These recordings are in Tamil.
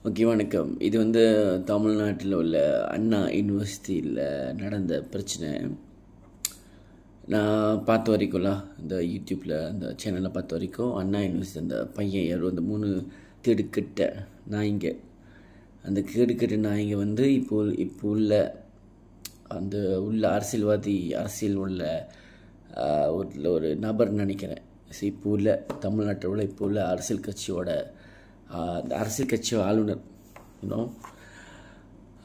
ஓகே, வணக்கம். இது தமிழ்நாட்டில் உள்ள அண்ணா யூனிவர்சிட்டியில் நடந்த பிரச்சனை. நான் பார்த்த வரைக்கும்லாம் இந்த யூடியூப்பில் அந்த சேனலில் பார்த்த வரைக்கும் அண்ணா யூனிவர்சிட்டி அந்த பையன் யாரும் அந்த 3 திடுக்கிட்ட நாய்ங்க, அந்த திடுக்கிட்ட நாய்ங்க இப்போ உள்ள அரசியல் உள்ள ஒரு நபர் நினைக்கிறேன். ஸோ இப்போ உள்ள தமிழ்நாட்டில் உள்ள இப்போ உள்ள அரசியல் கட்சியோட ஆளுநர்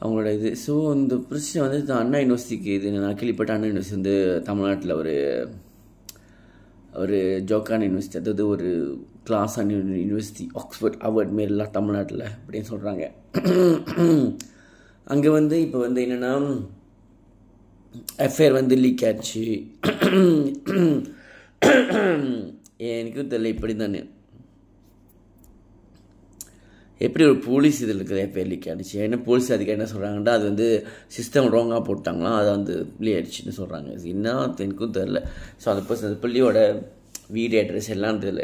அவங்களோட இது. ஸோ இந்த பிரச்சனை அண்ணா யூனிவர்சிட்டிக்கு இது நான் கேள்விப்பட்ட அண்ணா யூனிவர்சிட்டி தமிழ்நாட்டில் ஒரு ஜோக்கான யூனிவர்சிட்டி, அதாவது ஒரு கிளாஸான யூனிவர்சிட்டி, ஆக்ஸ்ஃபோர்ட் ஹார்வர்ட் மாரிலாம் தமிழ்நாட்டில் அப்படின்னு சொல்கிறாங்க. அங்கே இப்போ என்னென்னா எஃப்ஐஆர் லீக் ஆச்சு. எனக்கும் தெரியல இப்படி தானே, எப்படி ஒரு போலீஸ் இதில் இருக்கிற எஃப்ஐஆர் லீக் ஆகிடுச்சு. ஏன்னா போலீஸ் அதிகாரி என்ன சொல்கிறாங்கன்னா அது சிஸ்டம் ராங்காக போட்டாங்களாம், அதை ப்ளே ஆகிடுச்சின்னு சொல்கிறாங்க. என்ன எனக்கும் தெரில. ஸோ அந்த பர்சன் அந்த பள்ளியோட வீடு அட்ரஸ் எல்லாம் இதில்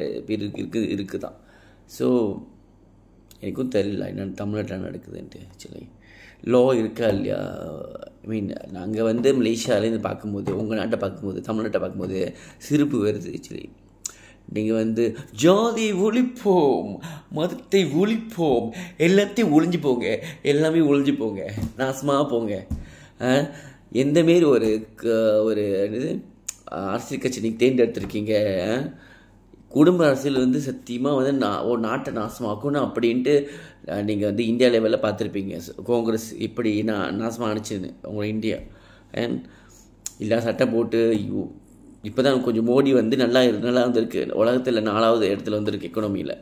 இருக்குதான். ஸோ எனக்கும் தெரியல என்ன தமிழ்நாட்டில் நடக்குதுன்ட்டு. ஆக்சுவலி லா இருக்கா இல்லையா? நாங்கள் மலேசியாவிலேருந்து பார்க்கும்போது, உங்கள் நாட்டை பார்க்கும்போது, தமிழ்நாட்டை பார்க்கும்போது சிரிப்பு வருது. ஆக்சுவலி நீங்கள் ஜாதியை ஒழிப்போம், மதத்தை ஒழிப்போம், எல்லாத்தையும் ஒழிஞ்சு போங்க, எல்லாமே ஒழிஞ்சு போங்க, நாசமாக போங்க. எந்தமாரி ஒரு அரசியல் கட்சி நீங்கள் தேர்ந்தெடுத்திருக்கீங்க. குடும்ப அரசியல் சத்தியமாக ஒரு நாட்டை நாசமாக்கணும் அப்படின்ட்டு நீங்கள் இந்தியா லெவலில் பார்த்துருப்பீங்க. காங்கிரஸ் எப்படி நாசமாக அனுச்சுன்னு உங்களோட இந்தியா. இல்லை சட்டம் போட்டு இப்போ தான் கொஞ்சம் மோடி நல்லா இருந்திருக்கு, உலகத்தில் 4வது இடத்துல வந்திருக்கு எக்கனாமியில்.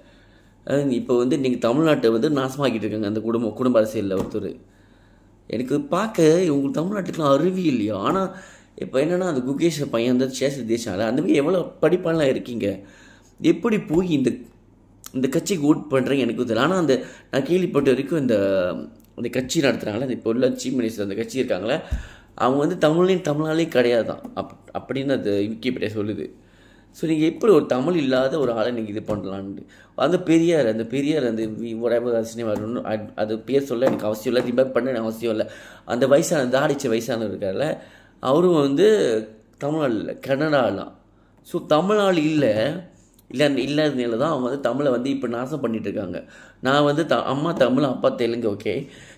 இப்போ நீங்கள் தமிழ்நாட்டை நாசமாக்கிட்டு இருக்காங்க அந்த குடும்ப அரசியலில் ஒருத்தர். எனக்கு பார்க்க உங்களுக்கு தமிழ்நாட்டுக்குலாம் அறிவியல் இல்லையா? ஆனால் இப்போ என்னென்னா அந்த குகேஷ் பையன் சேஷ தேசால அந்தமாதிரி எவ்வளோ படிப்பாலாம் இருக்கீங்க, எப்படி போய் இந்த கட்சிக்கு ஓட் பண்ணுறேன் எனக்கு தெரியல. ஆனால் நான் கேள்விப்பட்ட வரைக்கும் இந்த கட்சி நடத்துகிறாங்களே, இப்போ உள்ள சீஃப் மினிஸ்டர் அந்த கட்சி இருக்காங்களே, அவங்க தமிழ்நாளே கிடையாது தான் அப்படின்னு அது விக்கிபீடியா சொல்லுது. ஸோ நீங்கள் எப்படி ஒரு தமிழ் இல்லாத ஒரு ஆளை நீங்கள் இது பண்ணலான்னு அந்த பெரியார் சினிமா வரணும், அது பேர் சொல்ல எனக்கு அவசியம் இல்லை, ரிமெம்பர் பண்ண எனக்கு அவசியம் இல்லை. அந்த தாடிச்ச வயசானவர் இருக்கார்ல, அவரும் தமிழ்நாடு இல்லை, கன்னடாலாம். ஸோ தமிழ்நாடு இல்லாததுனால தான் அவங்க தமிழை இப்போ நாசம் பண்ணிகிட்டு இருக்காங்க. நான் அம்மா தமிழ், அப்பா தெலுங்கு, ஓகே.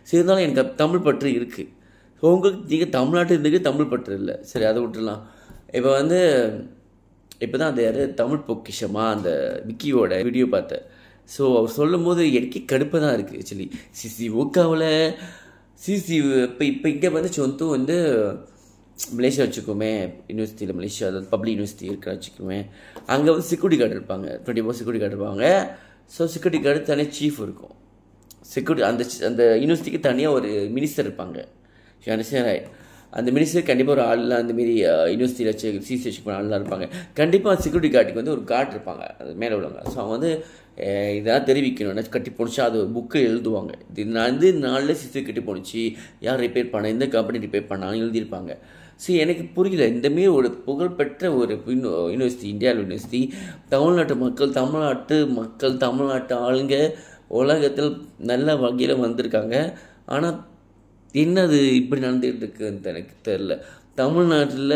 சரி, இருந்தாலும் எனக்கு தமிழ் பற்று இருக்குது. ஸோ உங்களுக்கு நீங்கள் தமிழ்நாட்டு இருந்துக்கு தமிழ் பற்று இல்லை, சரி அதை விட்டுடலாம். இப்போ தான் அந்த தமிழ் பொக்கிஷமா அந்த விக்கியோட வீடியோ பார்த்தேன். ஸோ அவர் சொல்லும் போது எனக்கே கடுப்பாக தான் இருக்குது. ஆக்சுவலி ஓக்காவில் இப்போ இங்கே சொந்தம் மலேசியா வச்சுக்கோமே, யூனிவர்சிட்டியில் மலேசியா அதாவது பப்ளிக் யூனிவர்சிட்டி இருக்கிற வச்சுக்கோமே, அங்கே செக்யூரிட்டி கார்டு இருப்பாங்க, 24 செக்யூரிட்டி கார்டு இருப்பாங்க. ஸோ செக்யூரிட்டி கார்டு தனியாக சீஃப் இருக்கும், அந்த யூனிவர்சிட்டிக்கு தனியாக ஒரு மினிஸ்டர் இருப்பாங்க. அந்த மினிஸ்டர் கண்டிப்பாக ஒரு ஆள்லாம் அந்தமாரி யூனிவர்சிட்டியில் சிசி பண்ண ஆள்லாம் இருப்பாங்க. கண்டிப்பாக செக்யூரிட்டி கார்டுக்கு ஒரு கார்டு இருப்பாங்க, அது மேலே உள்ளவங்க. ஸோ அவங்க இதெல்லாம் தெரிவிக்கணும், கட்டி போணுச்சு அது ஒரு புக்கு எழுதுவாங்க. இது நாளில் சிசி கட்டி போணுச்சு, யார் ரிப்பேர் பண்ண, எந்த கம்பெனி ரிப்பேர் பண்ணாலும் எழுதியிருப்பாங்க. ஸோ எனக்கு புரியல, இந்தமாரி ஒரு புகழ்பெற்ற ஒரு யூனிவர்சிட்டி, இந்தியாவில் யூனிவர்சிட்டி, தமிழ்நாட்டு ஆளுங்க உலகத்தில் நல்ல வகையில் வந்திருக்காங்க. ஆனால் என்னது இப்படி நடந்துகிட்டு இருக்குன்னு எனக்கு தெரில. தமிழ்நாட்டில்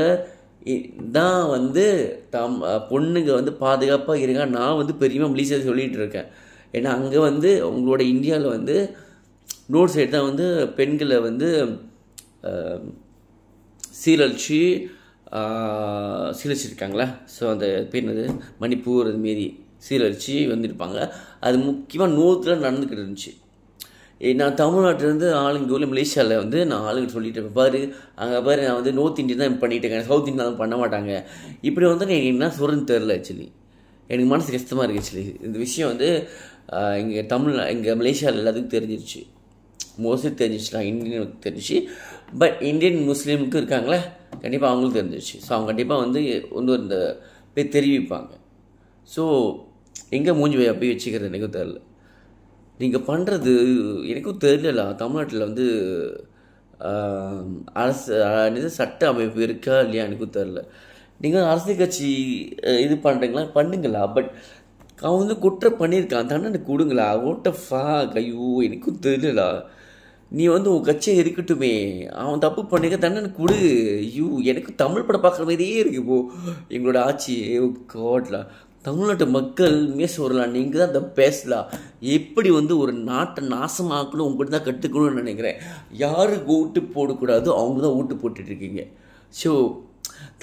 தான் பொண்ணுங்க பாதுகாப்பாக இருங்க. நான் பெரியமாக மலேசியா சொல்லிகிட்டு இருக்கேன். ஏன்னா அங்கே உங்களோட இந்தியாவில் ரோட் சைடு தான் பெண்களை சீரழிச்சிருக்காங்களா. ஸோ அந்த பேர் மணிப்பூர் அதுமாரி சீரழிச்சு வந்திருப்பாங்க. அது முக்கியமாக நோத்தில் நடந்துக்கிட்டு இருந்துச்சு. நான் தமிழ்நாட்டிலேருந்து ஆளுங்க உள்ள மலேசியாவில் நான் ஆளுங்க சொல்லிட்டு இருப்பேன், அங்கே நான் நார்த் இந்தியன் தான் பண்ணிகிட்டு இருக்கேன், சவுத் இந்தியன் தான் பண்ண மாட்டாங்க. இப்படி எனக்கு என்ன சொல்கிறதுன்னு தெரில. ஆக்சுவலி எனக்கு மனசு கஷ்டமாக இருக்குது. ஆக்சுவலி இந்த விஷயம் இங்கே மலேசியாவில் எல்லாத்துக்கும் தெரிஞ்சிருச்சு, மோஸ்ட்லி தெரிஞ்சிச்சுலாம், இந்தியனுக்கு தெரிஞ்சிச்சு. பட் இந்தியன் முஸ்லீமுக்கு இருக்காங்களே, கண்டிப்பாக அவங்களும் தெரிஞ்சிருச்சு. ஸோ அவங்க கண்டிப்பாக இந்த போய் தெரிவிப்பாங்க. ஸோ எங்கே மூஞ்சி போய் வச்சுக்கிறது எனக்கும் தெரில. நீங்கள் பண்ணுறது எனக்கும் தெரியல. தமிழ்நாட்டில் அரசு சட்ட அமைப்பு இருக்கா இல்லையா எனக்கும் தெரில. நீங்கள் அரசியல் கட்சி இது பண்ணுறீங்களா, பண்ணுங்களா. பட் அவன் வந்து குற்றம் பண்ணியிருக்கான், தண்டனை கொடுங்களா, ஓட்டஃபா. ஐயோ எனக்கும் தெரியலடா. நீ வந்து உன் கட்சியை இருக்கட்டுமே, அவன் தப்பு பண்ணிக்க, தண்டனை கொடு. ஐயோ எனக்கு தமிழ் படம் பார்க்குற மாதிரியே இருக்கு இப்போது எங்களோட ஆட்சி. காட்லாம் தமிழ்நாட்டு மக்கள் சொல்லலாம், நீங்கள் தான் அந்த பேசலாம். எப்படி வந்து ஒரு நாட்டை நாசமாக்கணும் உங்கள்கிட்ட தான் கற்றுக்கணும்னு நினைக்கிறேன். யாருக்கு ஓட்டு போடக்கூடாதோ அவங்க தான் ஓட்டு போட்டுட்ருக்கீங்க. ஸோ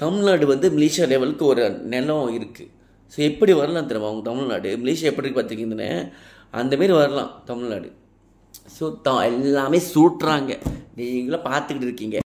தமிழ்நாடு வந்து மலேசியா லெவலுக்கு ஒரு நிலம் இருக்குது. ஸோ எப்படி வரலாம் தெரியுமா அவங்க தமிழ்நாடு? மலேசியா எப்படி பார்த்துக்கிங்கன்னு அந்தமாரி வரலாம் தமிழ்நாடு. ஸோ எல்லாமே சூட்டுறாங்க, நீங்களும் பார்த்துக்கிட்டு இருக்கீங்க.